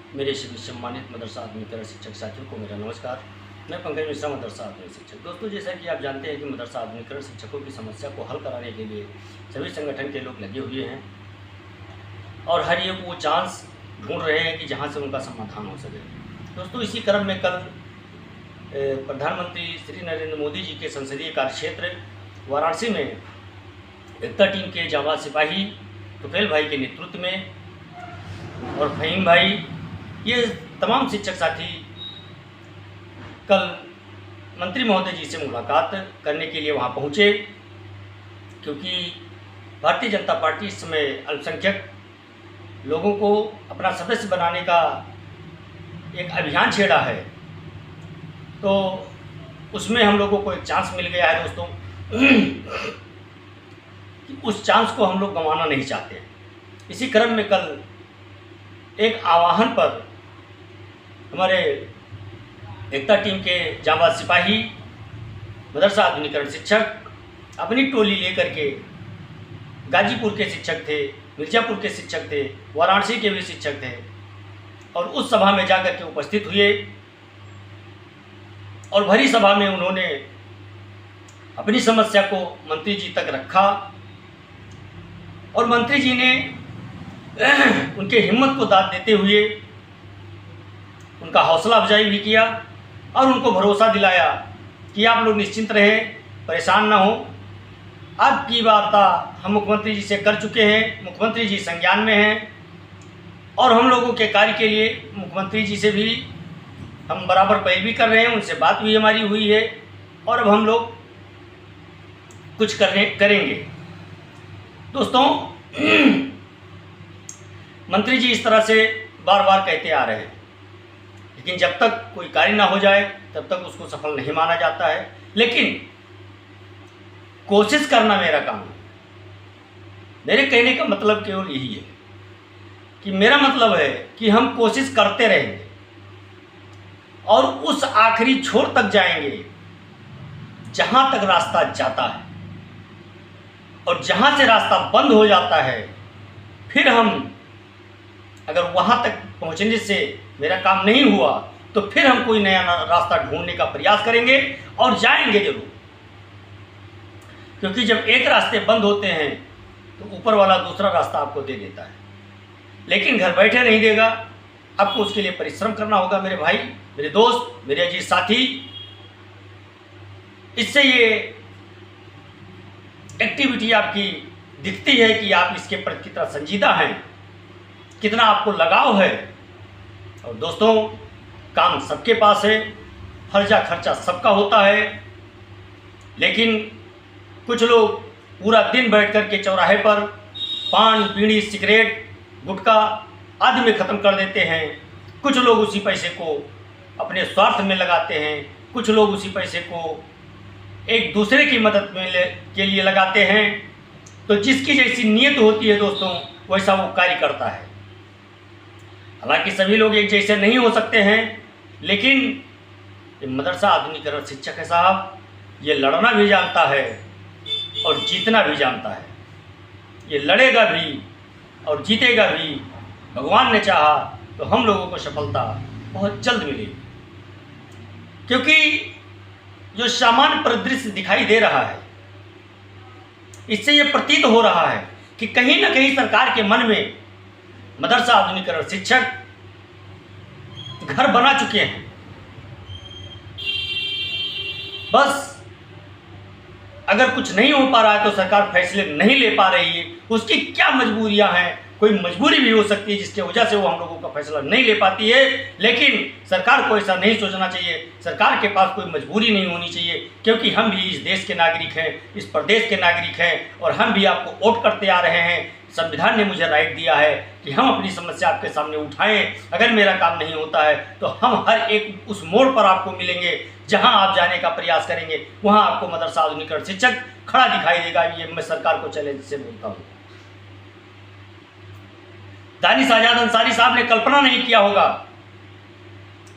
मेरे सभी सम्मानित मदरसा आधुनिकरण शिक्षक साथियों को मेरा नमस्कार। मैं पंकज मिश्रा, मदरसा आधुनिक शिक्षक। दोस्तों, जैसा कि आप जानते हैं कि मदरसा आधुनिकरण शिक्षकों की समस्या को हल कराने के लिए सभी संगठन के लोग लगे हुए हैं और हर एक वो चांस ढूंढ रहे हैं कि जहां से उनका समाधान हो सके। दोस्तों, इसी क्रम में कल प्रधानमंत्री श्री नरेंद्र मोदी जी के संसदीय कार्यक्षेत्र वाराणसी में एकता टीम के जांबाज सिपाही तुफैल भाई के नेतृत्व में और फहीम भाई, ये तमाम शिक्षक साथी कल मंत्री महोदय जी से मुलाकात करने के लिए वहां पहुंचे, क्योंकि भारतीय जनता पार्टी इस समय अल्पसंख्यक लोगों को अपना सदस्य बनाने का एक अभियान छेड़ा है। तो उसमें हम लोगों को एक चांस मिल गया है दोस्तों कि उस चांस को हम लोग गंवाना नहीं चाहते। इसी क्रम में कल एक आह्वान पर हमारे एकता टीम के जांबाज सिपाही, मदरसा आधुनिकरण शिक्षक अपनी टोली लेकर के गाजीपुर के शिक्षक थे, मिर्ज़ापुर के शिक्षक थे, वाराणसी के भी शिक्षक थे और उस सभा में जाकर के उपस्थित हुए और भरी सभा में उन्होंने अपनी समस्या को मंत्री जी तक रखा और मंत्री जी ने उनके हिम्मत को दाद देते हुए उनका हौसला अफजाई भी किया और उनको भरोसा दिलाया कि आप लोग निश्चिंत रहें, परेशान ना हो। आपकी वार्ता हम मुख्यमंत्री जी से कर चुके हैं, मुख्यमंत्री जी संज्ञान में हैं और हम लोगों के कार्य के लिए मुख्यमंत्री जी से भी हम बराबर पैरवी कर रहे हैं, उनसे बात भी हमारी हुई है और अब हम लोग कुछ करेंगे। दोस्तों, मंत्री जी इस तरह से बार बार कहते आ रहे हैं, लेकिन जब तक कोई कार्य ना हो जाए तब तक उसको सफल नहीं माना जाता है। लेकिन कोशिश करना मेरा काम है। मेरे कहने का मतलब केवल यही है कि मेरा मतलब है कि हम कोशिश करते रहेंगे और उस आखिरी छोर तक जाएंगे जहां तक रास्ता जाता है, और जहां से रास्ता बंद हो जाता है फिर हम अगर वहां तक पहुंचने से मेरा काम नहीं हुआ तो फिर हम कोई नया रास्ता ढूंढने का प्रयास करेंगे और जाएंगे जरूर। क्योंकि जब एक रास्ते बंद होते हैं तो ऊपर वाला दूसरा रास्ता आपको दे देता है, लेकिन घर बैठे नहीं देगा, आपको उसके लिए परिश्रम करना होगा। मेरे भाई, मेरे दोस्त, मेरे अजीज साथी, इससे ये एक्टिविटी आपकी दिखती है कि आप इसके प्रति कितना संजीदा हैं, कितना आपको लगाव है। और दोस्तों, काम सबके पास है, खर्चा खर्चा सबका होता है, लेकिन कुछ लोग पूरा दिन बैठ कर के चौराहे पर पान, बीड़ी, सिगरेट, गुटखा आदि में ख़त्म कर देते हैं। कुछ लोग उसी पैसे को अपने स्वार्थ में लगाते हैं, कुछ लोग उसी पैसे को एक दूसरे की मदद के लिए लगाते हैं। तो जिसकी जैसी नीयत होती है दोस्तों, वैसा वो कार्य करता है। हालांकि सभी लोग एक जैसे नहीं हो सकते हैं, लेकिन ये मदरसा आधुनिकरण शिक्षक है साहब, ये लड़ना भी जानता है और जीतना भी जानता है। ये लड़ेगा भी और जीतेगा भी। भगवान ने चाहा तो हम लोगों को सफलता बहुत जल्द मिलेगी, क्योंकि जो सामान्य परिदृश्य दिखाई दे रहा है, इससे ये प्रतीत हो रहा है कि कहीं ना कहीं सरकार के मन में मदरसा आधुनिकरण शिक्षक घर बना चुके हैं। बस अगर कुछ नहीं हो पा रहा है तो सरकार फैसले नहीं ले पा रही है, उसकी क्या मजबूरियां हैं, कोई मजबूरी भी हो सकती है जिसकी वजह से वो हम लोगों का फैसला नहीं ले पाती है। लेकिन सरकार को ऐसा नहीं सोचना चाहिए, सरकार के पास कोई मजबूरी नहीं होनी चाहिए, क्योंकि हम भी इस देश के नागरिक हैं, इस प्रदेश के नागरिक हैं और हम भी आपको वोट करते आ रहे हैं। संविधान ने मुझे राइट दिया है कि हम अपनी समस्या आपके सामने उठाएं। अगर मेरा काम नहीं होता है तो हम हर एक उस मोड़ पर आपको मिलेंगे जहां आप जाने का प्रयास करेंगे, वहां आपको मदरसा आधुनिकरण शिक्षक खड़ा दिखाई देगा। ये मैं सरकार को चैलेंज से बोलता हूँ। दानिश आजाद अंसारी साहब ने कल्पना नहीं किया होगा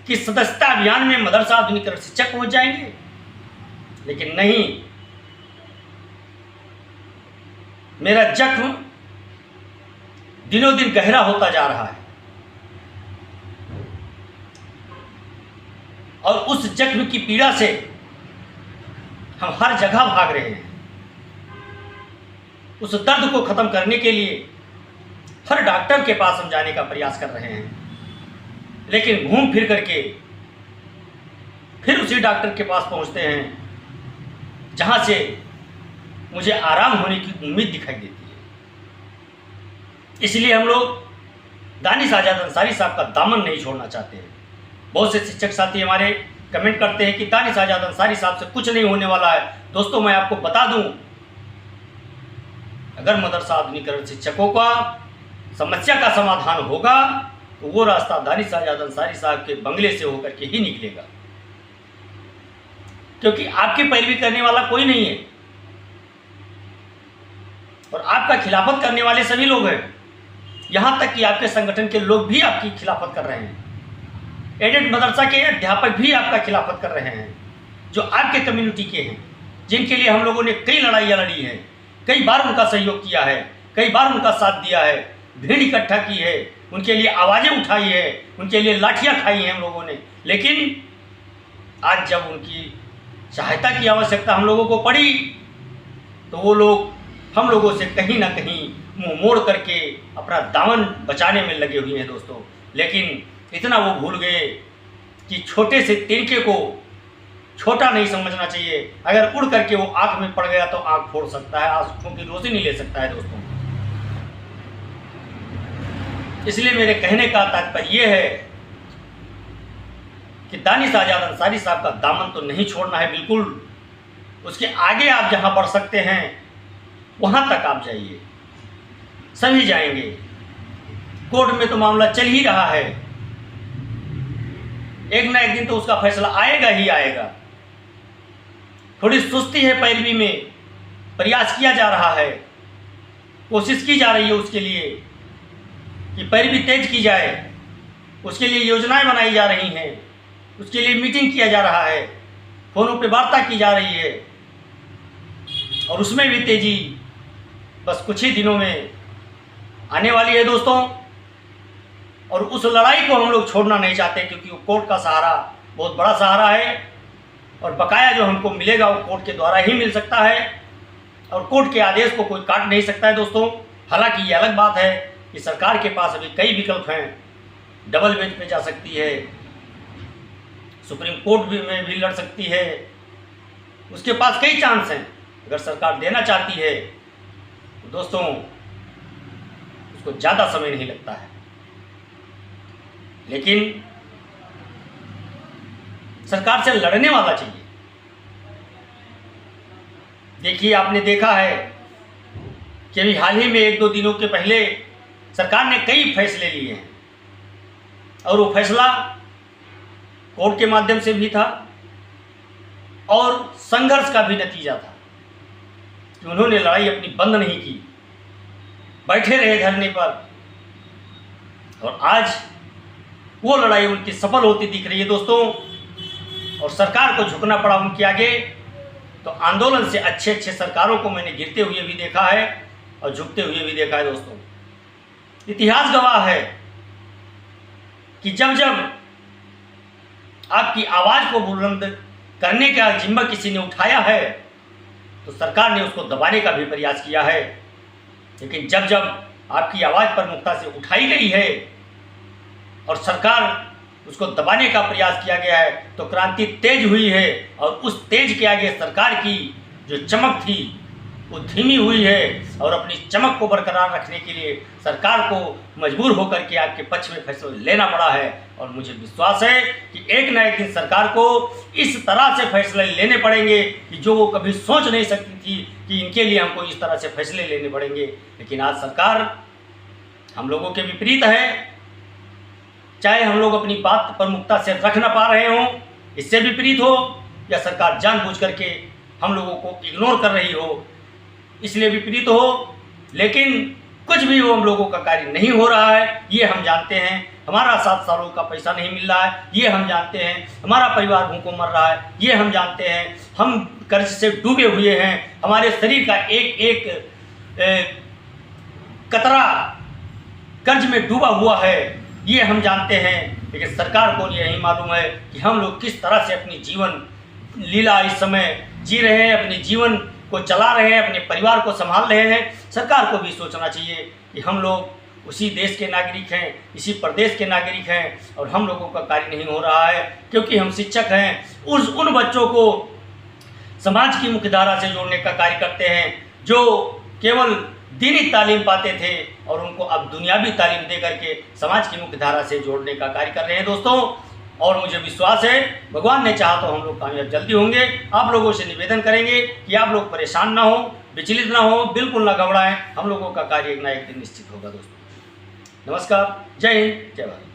कि सदस्यता अभियान में मदरसा आधुनिकरण शिक्षक पहुंच जाएंगे, लेकिन नहीं, मेरा जख्म दिनों दिन गहरा होता जा रहा है। उस जख्म की पीड़ा से हम हर जगह भाग रहे हैं। उस दर्द को खत्म करने के लिए हर डॉक्टर के पास हम जाने का प्रयास कर रहे हैं, लेकिन घूम फिर करके फिर उसी डॉक्टर के पास पहुंचते हैं जहां से मुझे आराम होने की उम्मीद दिखाई देती है। इसलिए हम लोग दानिश आजाद अंसारी साहब का दामन नहीं छोड़ना चाहते हैं। बहुत से शिक्षक साथी हमारे कमेंट करते हैं कि दानिश आजाद अंसारी साहब से कुछ नहीं होने वाला है। दोस्तों, मैं आपको बता दूं, अगर मदरसा आधुनिकीकरण शिक्षकों का समस्या का समाधान होगा तो वो रास्ता दानिश आजाद अंसारी साहब के बंगले से होकर के ही निकलेगा, क्योंकि आपकी पैरवी करने वाला कोई नहीं है और आपका खिलाफत करने वाले सभी लोग हैं। यहां तक कि आपके संगठन के लोग भी आपकी खिलाफत कर रहे हैं। एडेड मदरसा के अध्यापक भी आपका खिलाफत कर रहे हैं, जो आपके कम्युनिटी के हैं, जिनके लिए हम लोगों ने कई लड़ाइयाँ लड़ी हैं, कई बार उनका सहयोग किया है, कई बार उनका साथ दिया है, भीड़ इकट्ठा की है, उनके लिए आवाज़ें उठाई है, उनके लिए लाठियाँ खाई हैं हम लोगों ने। लेकिन आज जब उनकी सहायता की आवश्यकता हम लोगों को पड़ी तो वो लोग हम लोगों से कहीं ना कहीं मुंह मोड़ करके अपना दामन बचाने में लगे हुए हैं दोस्तों। लेकिन इतना वो भूल गए कि छोटे से तिनके को छोटा नहीं समझना चाहिए। अगर उड़ करके वो आँख में पड़ गया तो आँख फोड़ सकता है, आंखों की रोशनी ले सकता है दोस्तों। इसलिए मेरे कहने का तात्पर्य ये है कि दानिश आजाद अंसारी साहब का दामन तो नहीं छोड़ना है बिल्कुल। उसके आगे आप जहां बढ़ सकते हैं वहां तक आप जाइए, सभी जाएंगे। कोर्ट में तो मामला चल ही रहा है, एक ना एक दिन तो उसका फैसला आएगा ही आएगा। थोड़ी सुस्ती है पैरवी में, प्रयास किया जा रहा है, कोशिश की जा रही है उसके लिए कि पैरवी तेज की जाए। उसके लिए योजनाएं बनाई जा रही हैं, उसके लिए मीटिंग किया जा रहा है, फोनों पे वार्ता की जा रही है और उसमें भी तेजी बस कुछ ही दिनों में आने वाली है दोस्तों। और उस लड़ाई को हम लोग छोड़ना नहीं चाहते, क्योंकि वो कोर्ट का सहारा बहुत बड़ा सहारा है और बकाया जो हमको मिलेगा वो कोर्ट के द्वारा ही मिल सकता है और कोर्ट के आदेश को कोई काट नहीं सकता है दोस्तों। हालांकि ये अलग बात है कि सरकार के पास अभी कई विकल्प हैं, डबल बेंच पे जा सकती है, सुप्रीम कोर्ट में भी लड़ सकती है, उसके पास कई चांस हैं। अगर सरकार देना चाहती है तो दोस्तों उसको ज़्यादा समय नहीं लगता है। लेकिन सरकार से लड़ने वाला चाहिए। देखिए, आपने देखा है कि अभी हाल ही में 1-2 दिनों के पहले सरकार ने कई फैसले लिए हैं और वो फैसला कोर्ट के माध्यम से भी था और संघर्ष का भी नतीजा था कि उन्होंने लड़ाई अपनी बंद नहीं की, बैठे रहे धरने पर और आज वो लड़ाई उनकी सफल होती दिख रही है दोस्तों। और सरकार को झुकना पड़ा उनके आगे। तो आंदोलन से अच्छे अच्छे सरकारों को मैंने गिरते हुए भी देखा है और झुकते हुए भी देखा है दोस्तों। इतिहास गवाह है कि जब जब आपकी आवाज़ को बुलंद करने का जिम्मा किसी ने उठाया है तो सरकार ने उसको दबाने का भी प्रयास किया है। लेकिन जब जब आपकी आवाज़ प्रमुखता से उठाई गई है और सरकार उसको दबाने का प्रयास किया गया है तो क्रांति तेज हुई है और उस तेज के आगे सरकार की जो चमक थी वो धीमी हुई है। और अपनी चमक को बरकरार रखने के लिए सरकार को मजबूर होकर के आपके पक्ष में फैसला लेना पड़ा है। और मुझे विश्वास है कि एक ना एक दिन सरकार को इस तरह से फैसले लेने पड़ेंगे कि जो वो कभी सोच नहीं सकती थी कि इनके लिए हमको इस तरह से फैसले लेने पड़ेंगे। लेकिन आज सरकार हम लोगों के विपरीत है, चाहे हम लोग अपनी बात प्रमुखता से रख ना पा रहे हों, इससे विपरीत हो, या सरकार जानबूझ करके हम लोगों को इग्नोर कर रही हो इसलिए विपरीत हो। लेकिन कुछ भी वो हम लोगों का कार्य नहीं हो रहा है ये हम जानते हैं। हमारा 7 सालों का पैसा नहीं मिल रहा है ये हम जानते हैं। हमारा परिवार भूखों मर रहा है ये हम जानते हैं। हम कर्ज से डूबे हुए हैं। हमारे शरीर का एक एक कतरा कर्ज में डूबा हुआ है ये हम जानते हैं, लेकिन सरकार को ये नहीं मालूम है कि हम लोग किस तरह से अपनी जीवन लीला इस समय जी रहे हैं, अपने जीवन को चला रहे हैं, अपने परिवार को संभाल रहे हैं। सरकार को भी सोचना चाहिए कि हम लोग उसी देश के नागरिक हैं, इसी प्रदेश के नागरिक हैं, और हम लोगों का कार्य नहीं हो रहा है क्योंकि हम शिक्षक हैं। उन बच्चों को समाज की मुख्यधारा से जोड़ने का कार्य करते हैं जो केवल दीनी तालीम पाते थे, और उनको अब दुनियावी तालीम दे करके समाज की मुख्यधारा से जोड़ने का कार्य कर रहे हैं दोस्तों। और मुझे विश्वास है भगवान ने चाहा तो हम लोग कामयाब जल्दी होंगे। आप लोगों से निवेदन करेंगे कि आप लोग परेशान ना हो, विचलित ना हो, बिल्कुल ना घबराएं। हम लोगों का कार्य एक ना एक दिन निश्चित होगा दोस्तों। नमस्कार, जय हिंद, जय भारत।